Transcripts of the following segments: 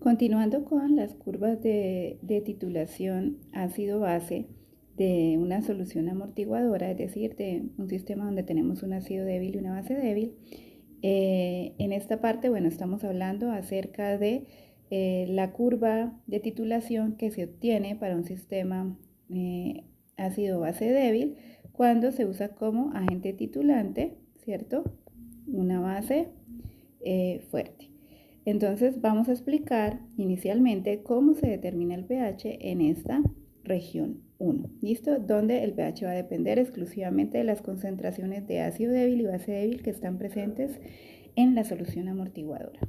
Continuando con las curvas de titulación ácido-base de una solución amortiguadora, es decir, de un sistema donde tenemos un ácido débil y una base débil, en esta parte, estamos hablando acerca de la curva de titulación que se obtiene para un sistema ácido-base débil cuando se usa como agente titulante, ¿cierto? Una base fuerte. Entonces vamos a explicar inicialmente cómo se determina el pH en esta región 1, ¿listo? Donde el pH va a depender exclusivamente de las concentraciones de ácido débil y base débil que están presentes en la solución amortiguadora.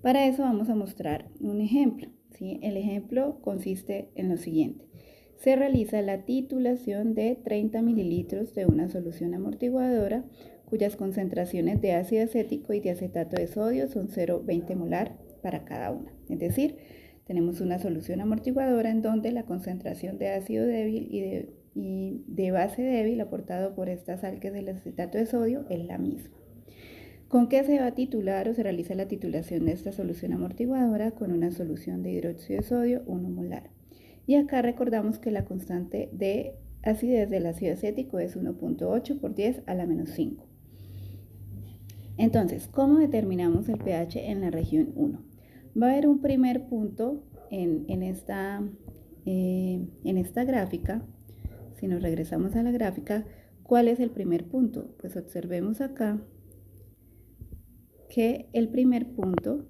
Para eso vamos a mostrar un ejemplo, ¿sí? El ejemplo consiste en lo siguiente. Se realiza la titulación de 30 mililitros de una solución amortiguadora cuyas concentraciones de ácido acético y de acetato de sodio son 0,20 molar para cada una. Es decir, tenemos una solución amortiguadora en donde la concentración de ácido débil y de base débil aportado por esta sal que es el acetato de sodio es la misma. ¿Con qué se va a titular o se realiza la titulación de esta solución amortiguadora? Con una solución de hidróxido de sodio 1 molar. Y acá recordamos que la constante de acidez del ácido acético es 1.8 por 10 a la menos 5. Entonces, ¿cómo determinamos el pH en la región 1? Va a haber un primer punto en esta gráfica. Si nos regresamos a la gráfica, ¿cuál es el primer punto? Pues observemos acá que el primer punto,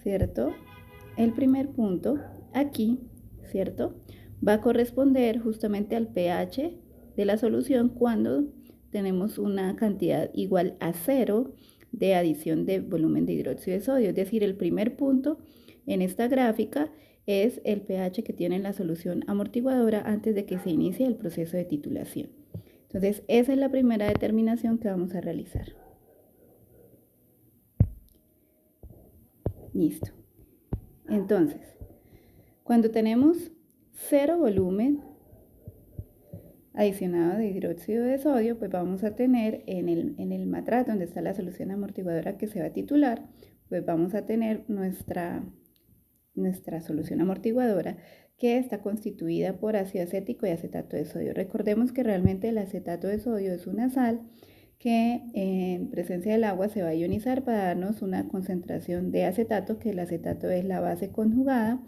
¿cierto? El primer punto aquí, ¿cierto? Va a corresponder justamente al pH de la solución cuando tenemos una cantidad igual a 0 de adición de volumen de hidróxido de sodio. Es decir, el primer punto en esta gráfica es el pH que tiene la solución amortiguadora antes de que se inicie el proceso de titulación. Entonces, esa es la primera determinación que vamos a realizar. Listo. Entonces, cuando tenemos 0 volumen adicionado de hidróxido de sodio, pues vamos a tener en el matraz donde está la solución amortiguadora que se va a titular, pues vamos a tener nuestra solución amortiguadora que está constituida por ácido acético y acetato de sodio. Recordemos que realmente el acetato de sodio es una sal que en presencia del agua se va a ionizar para darnos una concentración de acetato, que el acetato es la base conjugada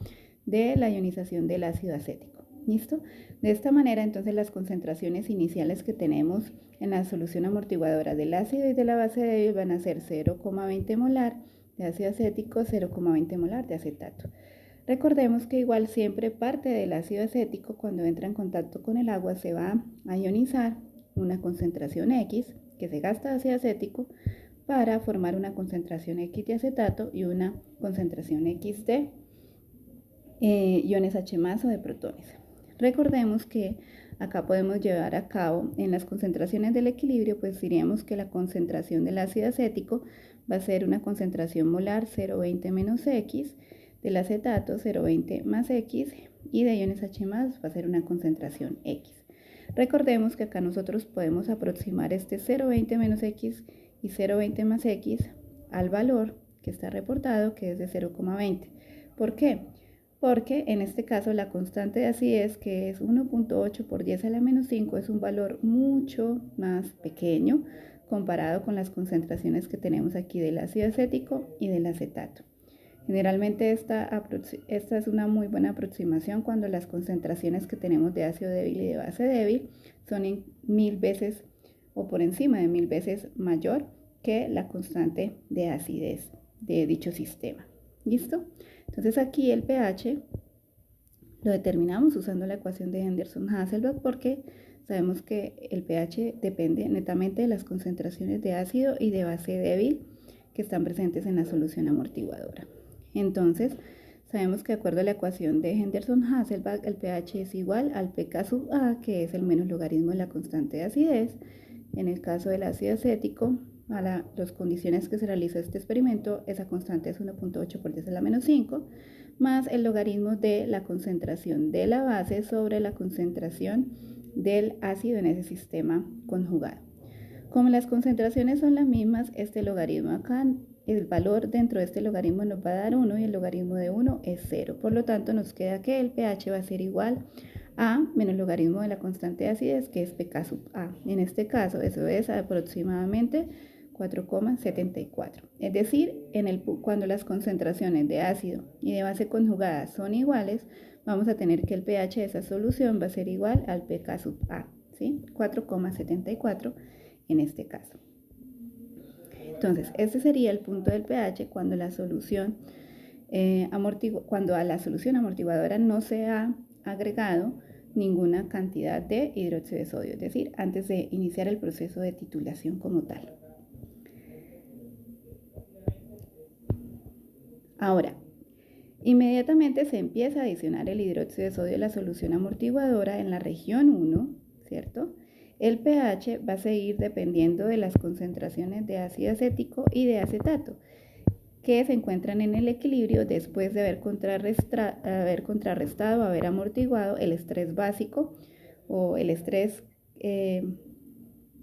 de la ionización del ácido acético. ¿Listo? De esta manera, entonces, las concentraciones iniciales que tenemos en la solución amortiguadora del ácido y de la base débil van a ser 0,20 molar de ácido acético, 0,20 molar de acetato. Recordemos que igual siempre parte del ácido acético cuando entra en contacto con el agua se va a ionizar una concentración X que se gasta ácido acético para formar una concentración X de acetato y una concentración X de iones H+ o de protones. Recordemos que acá podemos llevar a cabo en las concentraciones del equilibrio, pues diríamos que la concentración del ácido acético va a ser una concentración molar 0,20 menos X, del acetato 0,20 más X y de iones H+ va a ser una concentración X. Recordemos que acá nosotros podemos aproximar este 0,20 menos X y 0,20 más X al valor que está reportado, que es de 0,20. ¿Por qué? Porque en este caso la constante de acidez, que es 1.8 por 10 a la menos 5, es un valor mucho más pequeño comparado con las concentraciones que tenemos aquí del ácido acético y del acetato. Generalmente esta es una muy buena aproximación cuando las concentraciones que tenemos de ácido débil y de base débil son 1000 veces o por encima de 1000 veces mayor que la constante de acidez de dicho sistema. ¿Listo? Entonces aquí el pH lo determinamos usando la ecuación de Henderson-Hasselbalch porque sabemos que el pH depende netamente de las concentraciones de ácido y de base débil que están presentes en la solución amortiguadora. Entonces, sabemos que de acuerdo a la ecuación de Henderson-Hasselbalch, el pH es igual al pK sub A, que es el menos logaritmo de la constante de acidez. En el caso del ácido acético, a las condiciones que se realiza este experimento, esa constante es 1.8 por 10 a la menos 5, más el logaritmo de la concentración de la base sobre la concentración del ácido en ese sistema conjugado. Como las concentraciones son las mismas, este logaritmo acá el valor dentro de este logaritmo nos va a dar 1 y el logaritmo de 1 es 0. Por lo tanto, nos queda que el pH va a ser igual a menos el logaritmo de la constante de acidez, que es pK sub A. En este caso, eso es aproximadamente 4,74. Es decir, cuando las concentraciones de ácido y de base conjugada son iguales, vamos a tener que el pH de esa solución va a ser igual al pK sub A, ¿sí? 4,74 en este caso. Entonces, este sería el punto del pH cuando la solución cuando a la solución amortiguadora no se ha agregado ninguna cantidad de hidróxido de sodio, es decir, antes de iniciar el proceso de titulación como tal. Ahora, inmediatamente se empieza a adicionar el hidróxido de sodio a la solución amortiguadora en la región 1, ¿cierto? El pH va a seguir dependiendo de las concentraciones de ácido acético y de acetato, que se encuentran en el equilibrio después de haber contrarrestado, haber amortiguado el estrés básico o el estrés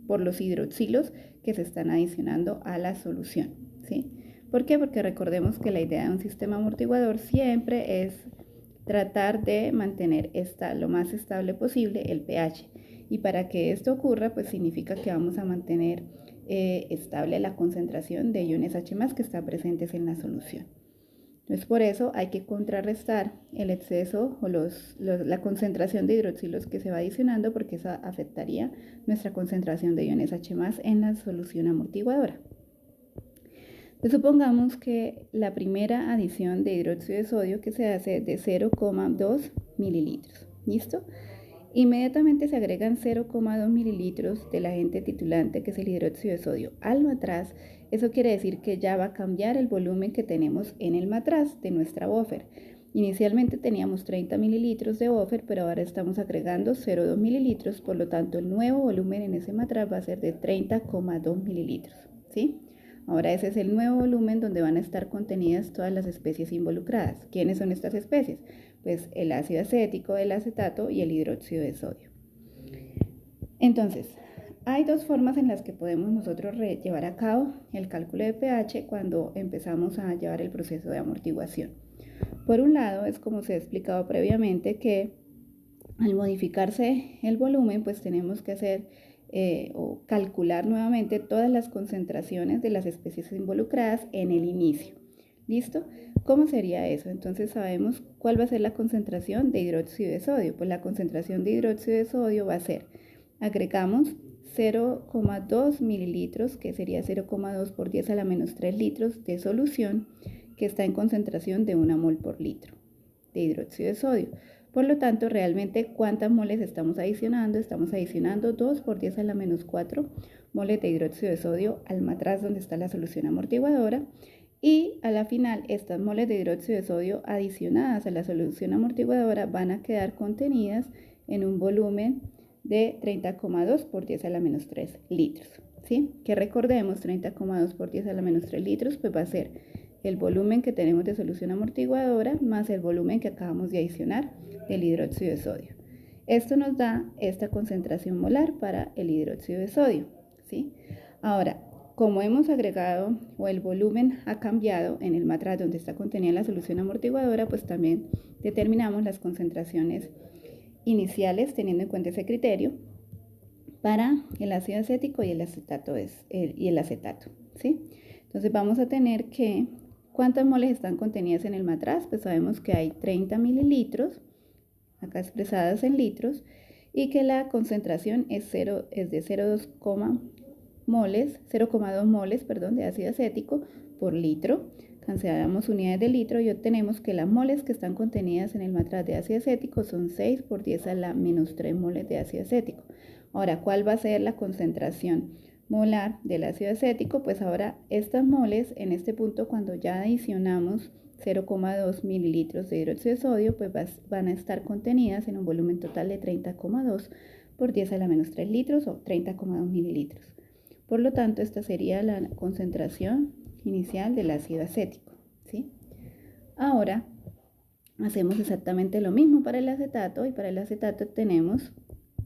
por los hidroxilos que se están adicionando a la solución, ¿sí? ¿Por qué? Porque recordemos que la idea de un sistema amortiguador siempre es tratar de mantener lo más estable posible el pH. Y para que esto ocurra, pues significa que vamos a mantener estable la concentración de iones H+ que están presentes en la solución. Entonces, por eso hay que contrarrestar el exceso o la concentración de hidroxilos que se va adicionando, porque eso afectaría nuestra concentración de iones H+ en la solución amortiguadora. Entonces, supongamos que la primera adición de hidróxido de sodio que se hace es de 0,2 mililitros. ¿Listo? Inmediatamente se agregan 0,2 mililitros del agente titulante, que es el hidróxido de sodio, al matraz. Eso quiere decir que ya va a cambiar el volumen que tenemos en el matraz de nuestra buffer. Inicialmente teníamos 30 mililitros de buffer, pero ahora estamos agregando 0,2 mililitros, por lo tanto el nuevo volumen en ese matraz va a ser de 30,2 mililitros, ¿sí? Ahora ese es el nuevo volumen donde van a estar contenidas todas las especies involucradas. ¿Quiénes son estas especies? Pues el ácido acético, el acetato y el hidróxido de sodio. Entonces, hay dos formas en las que podemos nosotros llevar a cabo el cálculo de pH cuando empezamos a llevar el proceso de amortiguación. Por un lado, es como se ha explicado previamente, que al modificarse el volumen, pues tenemos que hacer o calcular nuevamente todas las concentraciones de las especies involucradas en el inicio. ¿Listo? ¿Cómo sería eso? Entonces sabemos cuál va a ser la concentración de hidróxido de sodio. Pues la concentración de hidróxido de sodio va a ser, agregamos 0,2 mililitros, que sería 0,2 por 10 a la menos 3 litros de solución, que está en concentración de 1 mol por litro de hidróxido de sodio. Por lo tanto, realmente, ¿cuántas moles estamos adicionando? Estamos adicionando 2 por 10 a la menos 4 moles de hidróxido de sodio al matraz donde está la solución amortiguadora. Y a la final, estas moles de hidróxido de sodio adicionadas a la solución amortiguadora van a quedar contenidas en un volumen de 30,2 por 10 a la menos 3 litros. ¿Sí? Que recordemos, 30,2 por 10 a la menos 3 litros, pues va a ser el volumen que tenemos de solución amortiguadora más el volumen que acabamos de adicionar del hidróxido de sodio. Esto nos da esta concentración molar para el hidróxido de sodio, ¿sí? Ahora, como hemos agregado o el volumen ha cambiado en el matraz donde está contenida la solución amortiguadora, pues también determinamos las concentraciones iniciales teniendo en cuenta ese criterio para el ácido acético y el acetato, ¿sí? Entonces vamos a tener que, ¿cuántas moles están contenidas en el matraz? Pues sabemos que hay 30 mililitros, acá expresadas en litros, y que la concentración es de 0,2 moles de ácido acético por litro. Cancelamos unidades de litro y obtenemos que las moles que están contenidas en el matraz de ácido acético son 6 por 10 a la menos 3 moles de ácido acético. Ahora, ¿cuál va a ser la concentración molar del ácido acético? Pues ahora estas moles, en este punto, cuando ya adicionamos 0,2 mililitros de hidróxido de sodio, pues van a estar contenidas en un volumen total de 30,2 por 10 a la menos 3 litros o 30,2 mililitros. Por lo tanto, esta sería la concentración inicial del ácido acético, ¿sí? Ahora, hacemos exactamente lo mismo para el acetato, y para el acetato tenemos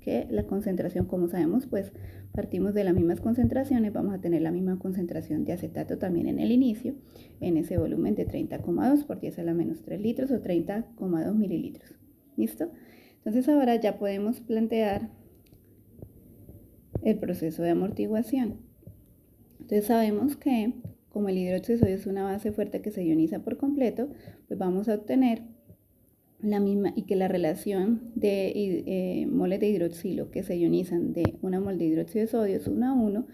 que la concentración, como sabemos, pues partimos de las mismas concentraciones, vamos a tener la misma concentración de acetato también en el inicio, en ese volumen de 30,2 por 10 a la menos 3 litros o 30,2 mililitros. ¿Listo? Entonces ahora ya podemos plantear el proceso de amortiguación. Entonces sabemos que como el hidróxido de sodio es una base fuerte que se ioniza por completo, pues vamos a obtener la misma, y que la relación de moles de hidroxilo que se ionizan de una mol de hidróxido de sodio es 1 a 1,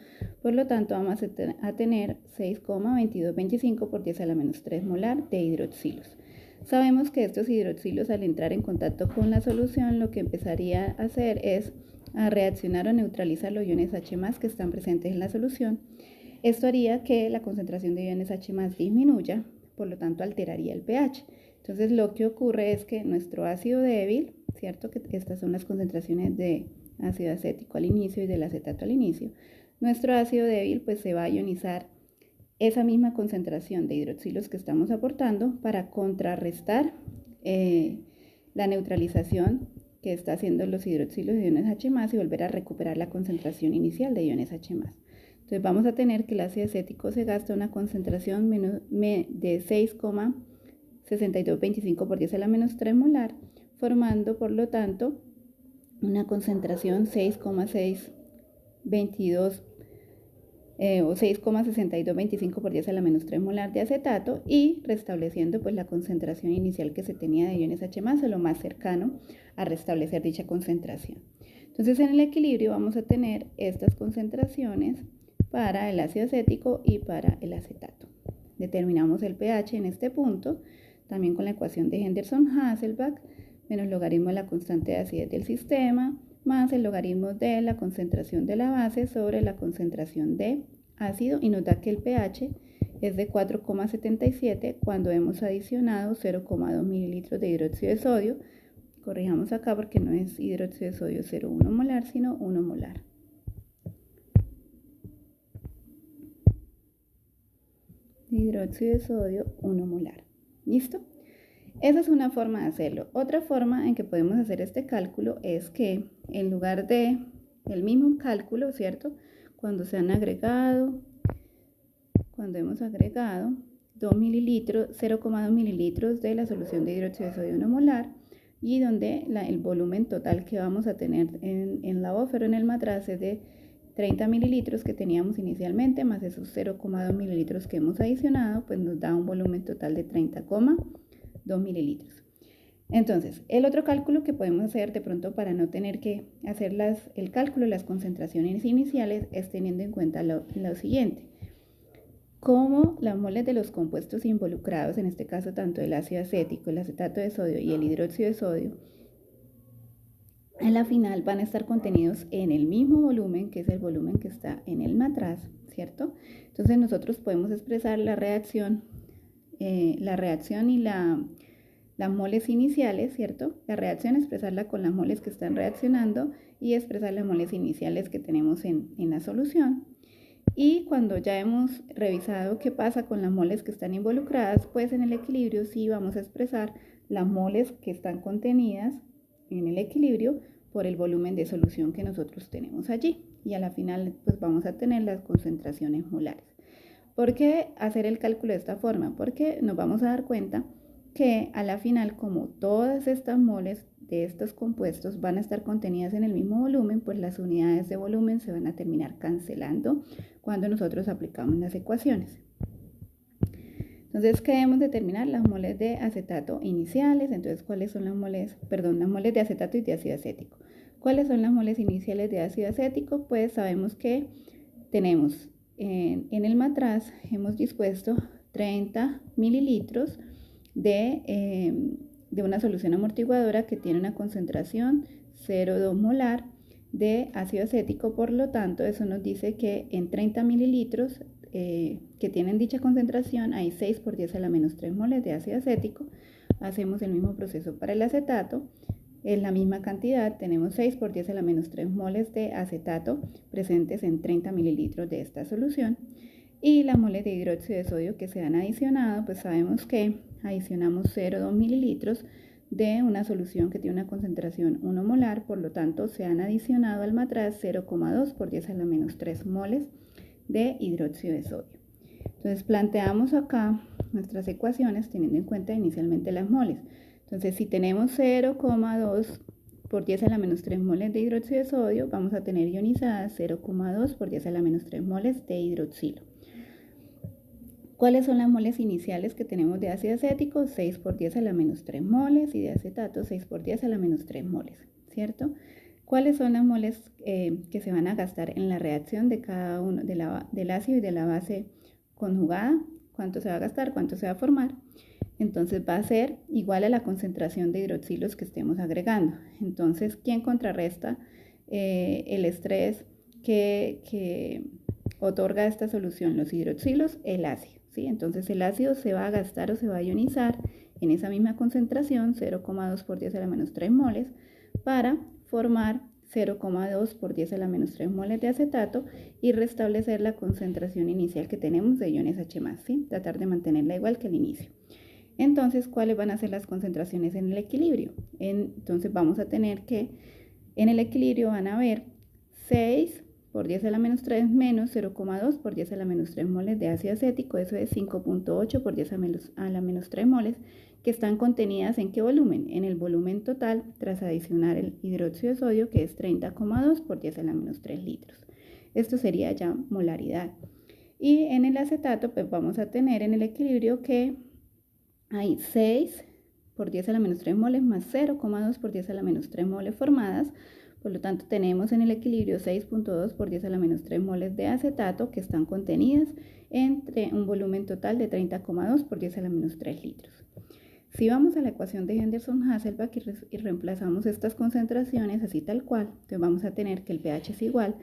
por lo tanto vamos a tener 6,2225 por 10 a la menos 3 molar de hidroxilos. Sabemos que estos hidroxilos al entrar en contacto con la solución lo que empezaría a hacer es a reaccionar o neutralizar los iones H+ que están presentes en la solución. Esto haría que la concentración de iones H+ disminuya, por lo tanto alteraría el pH. Entonces lo que ocurre es que nuestro ácido débil, ¿cierto? Que estas son las concentraciones de ácido acético al inicio y del acetato al inicio. Nuestro ácido débil pues se va a ionizar esa misma concentración de hidroxilos que estamos aportando para contrarrestar la neutralización que está haciendo los hidroxilos de iones H+ y volver a recuperar la concentración inicial de iones H+. Entonces vamos a tener que el ácido acético se gasta una concentración de 6,6225 por 10 a la menos 3 molar, formando por lo tanto una concentración 6,622 o 6,6225 por 10 a la menos 3 molar de acetato y restableciendo pues la concentración inicial que se tenía de iones H+ a lo más cercano a restablecer dicha concentración. Entonces en el equilibrio vamos a tener estas concentraciones para el ácido acético y para el acetato. Determinamos el pH en este punto, también con la ecuación de Henderson-Hasselbalch, menos logaritmo de la constante de acidez del sistema, más el logaritmo de la concentración de la base sobre la concentración de ácido, y nos da que el pH es de 4,77 cuando hemos adicionado 0,2 mililitros de hidróxido de sodio. Corrijamos acá porque no es hidróxido de sodio 0,1 molar, sino 1 molar. Hidróxido de sodio 1 molar. ¿Listo? Esa es una forma de hacerlo. Otra forma en que podemos hacer este cálculo es que en lugar de el mismo cálculo, ¿cierto? Cuando hemos agregado 2 mililitros, 0,2 mililitros de la solución de hidróxido de sodio 1 molar y donde el volumen total que vamos a tener en la buffer o en el matraz es de 30 mililitros que teníamos inicialmente, más esos 0,2 mililitros que hemos adicionado, pues nos da un volumen total de 30,2 mililitros. Entonces, el otro cálculo que podemos hacer de pronto para no tener que hacer el cálculo de las concentraciones iniciales es teniendo en cuenta lo siguiente. Como las moles de los compuestos involucrados, en este caso tanto el ácido acético, el acetato de sodio y el hidróxido de sodio, en la final van a estar contenidos en el mismo volumen, que es el volumen que está en el matraz, ¿cierto? Entonces nosotros podemos expresar la reacción y las moles iniciales, ¿cierto? La reacción expresarla con las moles que están reaccionando y expresar las moles iniciales que tenemos en la solución. Y cuando ya hemos revisado qué pasa con las moles que están involucradas, pues en el equilibrio sí vamos a expresar las moles que están contenidas en el equilibrio por el volumen de solución que nosotros tenemos allí. Y a la final pues vamos a tener las concentraciones molares. ¿Por qué hacer el cálculo de esta forma? Porque nos vamos a dar cuenta que a la final, como todas estas moles de estos compuestos van a estar contenidas en el mismo volumen, pues las unidades de volumen se van a terminar cancelando cuando nosotros aplicamos las ecuaciones. Entonces, ¿qué debemos determinar? Las moles de acetato iniciales. Entonces, ¿cuáles son las moles de acetato y de ácido acético? ¿Cuáles son las moles iniciales de ácido acético? Pues sabemos que tenemos en el matraz, hemos dispuesto 30 mililitros de una solución amortiguadora que tiene una concentración 0,2 molar de ácido acético. Por lo tanto, eso nos dice que en 30 mililitros que tienen dicha concentración hay 6 por 10 a la menos 3 moles de ácido acético. Hacemos el mismo proceso para el acetato. En la misma cantidad tenemos 6 por 10 a la menos 3 moles de acetato presentes en 30 mililitros de esta solución. Y las moles de hidróxido de sodio que se han adicionado, pues sabemos que adicionamos 0,2 mililitros de una solución que tiene una concentración 1 molar, por lo tanto se han adicionado al matraz 0,2 por 10 a la menos 3 moles de hidróxido de sodio. Entonces planteamos acá nuestras ecuaciones teniendo en cuenta inicialmente las moles. Entonces si tenemos 0,2 por 10 a la menos 3 moles de hidróxido de sodio, vamos a tener ionizadas 0,2 por 10 a la menos 3 moles de hidroxilo. ¿Cuáles son las moles iniciales que tenemos de ácido acético? 6 por 10 a la menos 3 moles y de acetato 6 por 10 a la menos 3 moles, ¿cierto? ¿Cuáles son las moles que se van a gastar en la reacción de cada uno del ácido y de la base conjugada? ¿Cuánto se va a gastar? ¿Cuánto se va a formar? Entonces va a ser igual a la concentración de hidroxilos que estemos agregando. Entonces, ¿quién contrarresta el estrés que otorga esta solución? Los hidroxilos, el ácido, ¿sí? Entonces el ácido se va a gastar o se va a ionizar en esa misma concentración, 0,2 por 10 a la menos 3 moles, para formar 0,2 por 10 a la menos 3 moles de acetato y restablecer la concentración inicial que tenemos de iones H+, ¿sí? Tratar de mantenerla igual que al inicio. Entonces, ¿cuáles van a ser las concentraciones en el equilibrio? Entonces vamos a tener que en el equilibrio van a haber 6 por 10 a la menos 3 menos 0,2 por 10 a la menos 3 moles de ácido acético, eso es 5,8 por 10 a la menos 3 moles, que están contenidas ¿en qué volumen? En el volumen total tras adicionar el hidróxido de sodio, que es 30,2 por 10 a la menos 3 litros. Esto sería ya molaridad. Y en el acetato, pues vamos a tener en el equilibrio que hay 6 por 10 a la menos 3 moles más 0,2 por 10 a la menos 3 moles formadas. Por lo tanto, tenemos en el equilibrio 6,2 por 10 a la menos 3 moles de acetato que están contenidas entre un volumen total de 30,2 por 10 a la menos 3 litros. Si vamos a la ecuación de Henderson-Hasselbalch y reemplazamos estas concentraciones así tal cual, entonces vamos a tener que el pH es igual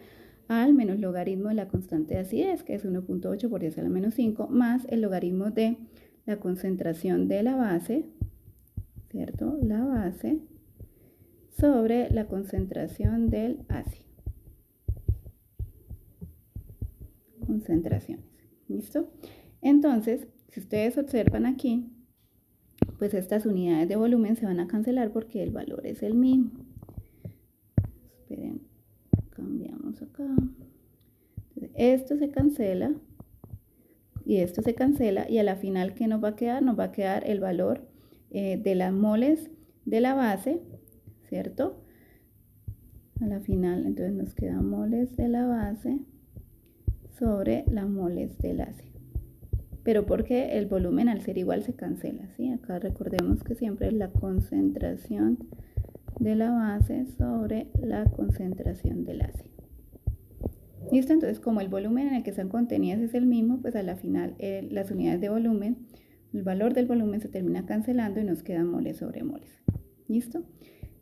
al menos logaritmo de la constante de acidez, que es 1,8 por 10 a la menos 5, más el logaritmo de la concentración de la base, ¿cierto? La base sobre la concentración del ácido. Concentraciones. ¿Listo? Entonces, si ustedes observan aquí, pues estas unidades de volumen se van a cancelar porque el valor es el mismo. Esperen, cambiamos acá. Entonces, esto se cancela y esto se cancela y a la final, ¿qué nos va a quedar? Nos va a quedar el valor de las moles de la base, ¿cierto? A la final, entonces nos quedan moles de la base sobre las moles del ácido. Pero porque el volumen al ser igual se cancela, ¿sí? Acá recordemos que siempre es la concentración de la base sobre la concentración del ácido. ¿Listo? Entonces, como el volumen en el que están contenidas es el mismo, pues a la final las unidades de volumen, el valor del volumen se termina cancelando y nos quedan moles sobre moles. ¿Listo?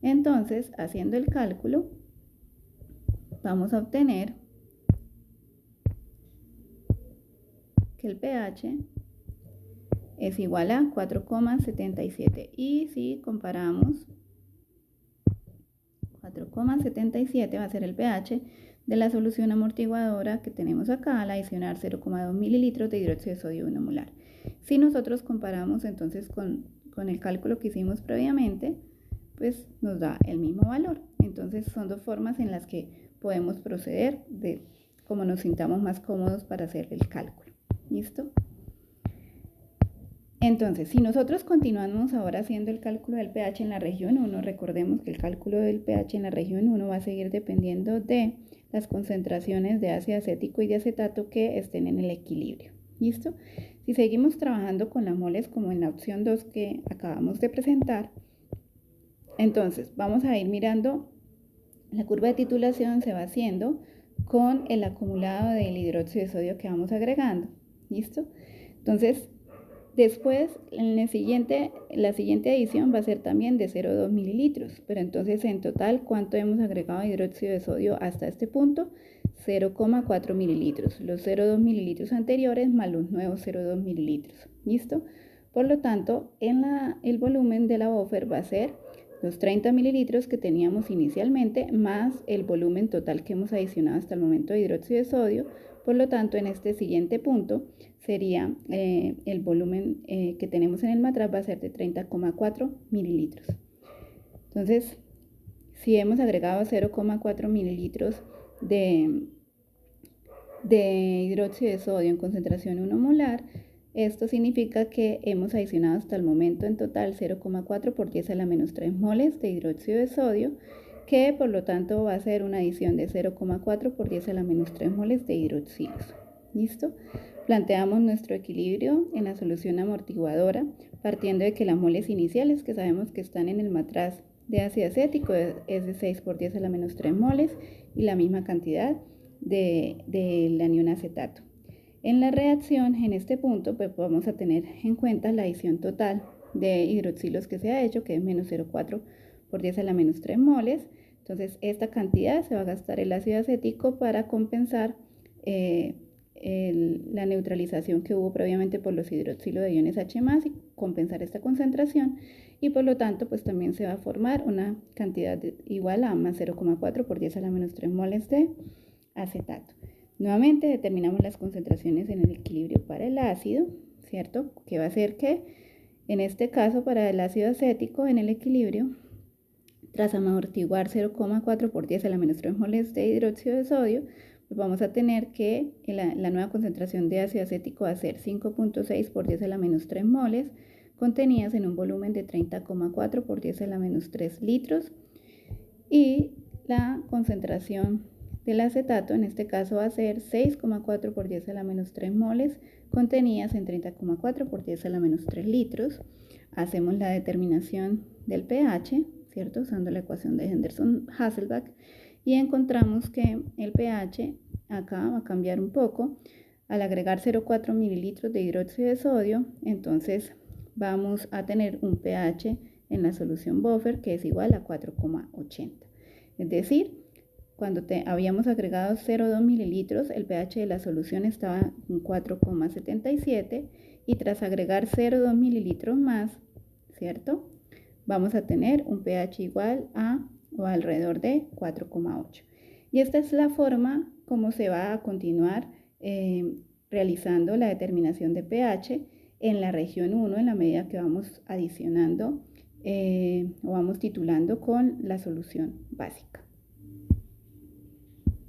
Entonces, haciendo el cálculo, vamos a obtener que el pH es igual a 4,77 y si comparamos 4,77 va a ser el pH de la solución amortiguadora que tenemos acá al adicionar 0,2 mililitros de hidróxido de sodio 1 molar. Si nosotros comparamos entonces con el cálculo que hicimos previamente, pues nos da el mismo valor. Entonces son dos formas en las que podemos proceder de como nos sintamos más cómodos para hacer el cálculo. ¿Listo? Entonces, si nosotros continuamos ahora haciendo el cálculo del pH en la región 1, recordemos que el cálculo del pH en la región 1 va a seguir dependiendo de las concentraciones de ácido acético y de acetato que estén en el equilibrio. ¿Listo? Si seguimos trabajando con las moles como en la opción 2 que acabamos de presentar, entonces vamos a ir mirando la curva de titulación se va haciendo con el acumulado del hidróxido de sodio que vamos agregando. ¿Listo? Entonces, después, en la siguiente edición va a ser también de 0,2 mililitros, pero entonces en total, ¿cuánto hemos agregado de hidróxido de sodio hasta este punto? 0,4 mililitros, los 0,2 mililitros anteriores más los nuevos 0,2 mililitros, ¿listo? Por lo tanto, el volumen de la buffer va a ser los 30 mililitros que teníamos inicialmente, más el volumen total que hemos adicionado hasta el momento de hidróxido de sodio, Por lo tanto, en este siguiente punto sería el volumen que tenemos en el matraz va a ser de 30,4 mililitros. Entonces, si hemos agregado 0,4 mililitros de hidróxido de sodio en concentración 1 molar, esto significa que hemos adicionado hasta el momento en total 0,4 por 10 a la menos 3 moles de hidróxido de sodio, que por lo tanto va a ser una adición de 0,4 por 10 a la menos 3 moles de hidroxilos. ¿Listo? Planteamos nuestro equilibrio en la solución amortiguadora, partiendo de que las moles iniciales que sabemos que están en el matraz de ácido acético es de 6 por 10 a la menos 3 moles y la misma cantidad del anión acetato. En la reacción, en este punto, pues vamos a tener en cuenta la adición total de hidroxilos que se ha hecho, que es menos 0,4 por 10 a la menos 3 moles. Entonces, esta cantidad se va a gastar el ácido acético para compensar la neutralización que hubo previamente por los hidroxilos de iones H+, y compensar esta concentración, y por lo tanto, pues también se va a formar una cantidad igual a más 0,4 por 10 a la menos 3 moles de acetato. Nuevamente determinamos las concentraciones en el equilibrio para el ácido, ¿cierto? Que va a ser que, en este caso, para el ácido acético en el equilibrio, tras amortiguar 0,4 por 10 a la menos 3 moles de hidróxido de sodio, pues vamos a tener que la nueva concentración de ácido acético va a ser 5,6 por 10 a la menos 3 moles, contenidas en un volumen de 30,4 por 10 a la menos 3 litros, y la concentración del acetato en este caso va a ser 6,4 por 10 a la menos 3 moles, contenidas en 30,4 por 10 a la menos 3 litros. Hacemos la determinación del pH, ¿cierto? Usando la ecuación de Henderson-Hasselbalch, y encontramos que el pH acá va a cambiar un poco. Al agregar 0,4 mililitros de hidróxido de sodio, entonces vamos a tener un pH en la solución buffer que es igual a 4,80. Es decir, cuando habíamos agregado 0,2 mililitros, el pH de la solución estaba en 4,77, y tras agregar 0,2 mililitros más, ¿cierto? Vamos a tener un pH igual a o alrededor de 4,8. Y esta es la forma como se va a continuar realizando la determinación de pH en la región 1 en la medida que vamos adicionando o vamos titulando con la solución básica.